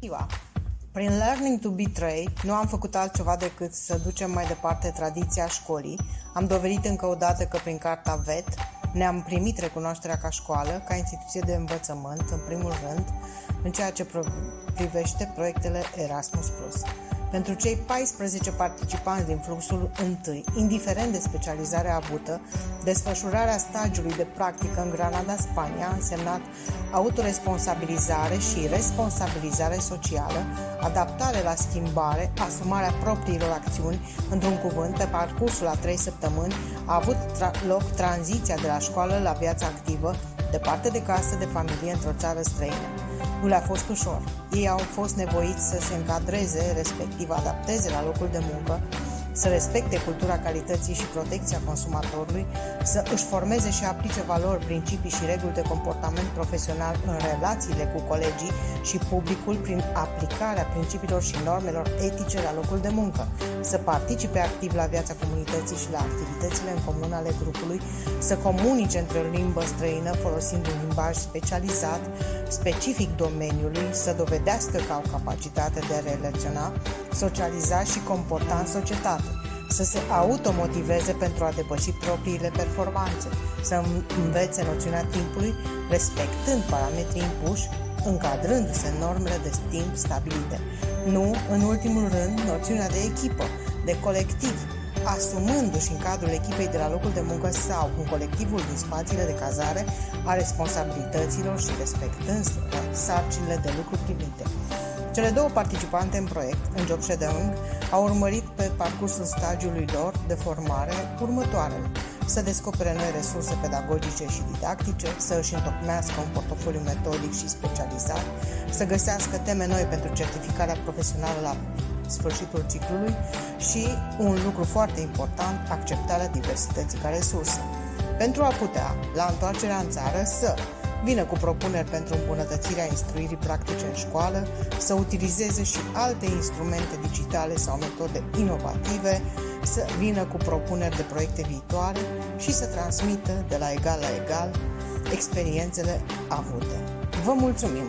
Ziua. Prin Learning to Betray nu am făcut altceva decât să ducem mai departe tradiția școlii. Am dovedit încă o dată că prin Carta VET ne-am primit recunoașterea ca școală, ca instituție de învățământ, în primul rând, în ceea ce privește proiectele Erasmus+. Pentru cei 14 participanți din fluxul întâi, indiferent de specializarea avută, desfășurarea stagiului de practică în Granada, Spania, a însemnat autoresponsabilizare și responsabilizare socială, adaptare la schimbare, asumarea propriilor acțiuni. Într-un cuvânt, pe parcursul a 3 săptămâni a avut loc tranziția de la școală la viața activă, departe de casă, de familie, într-o țară străină. Nu le-a fost ușor. Ei au fost nevoiți să se încadreze, respectiv adapteze la locul de muncă, să respecte cultura calității și protecția consumatorului, să își formeze și aplice valori, principii și reguli de comportament profesional în relațiile cu colegii și publicul prin aplicarea principiilor și normelor etice la locul de muncă, să participe activ la viața comunității și la activitățile în comun ale grupului, să comunice într-o limbă străină folosind un limbaj specializat, specific domeniului, să dovedească că au capacitate de a relaționa, socializa și comporta în societate, să se automotiveze pentru a depăși propriile performanțe, să învețe noțiunea timpului, respectând parametrii impuși, încadrându-se în normele de timp stabilite. Nu, în ultimul rând, noțiunea de echipă, de colectiv, asumându-și în cadrul echipei de la locul de muncă sau în colectivul din spațiile de cazare a responsabilităților și respectând sarcinile de lucru primite. Cele două participante în proiect, în job shadowing, au urmărit pe parcursul stagiului lor de formare următoarele: să descopere noi resurse pedagogice și didactice, să își întocmească un portofoliu metodic și specializat, să găsească teme noi pentru certificarea profesională la sfârșitul ciclului și, un lucru foarte important, acceptarea diversității ca resursă. Pentru a putea, la întoarcerea în țară, să vină cu propuneri pentru îmbunătățirea instruirii practice în școală, să utilizeze și alte instrumente digitale sau metode inovative, să vină cu propuneri de proiecte viitoare și să transmită de la egal la egal experiențele avute. Vă mulțumim!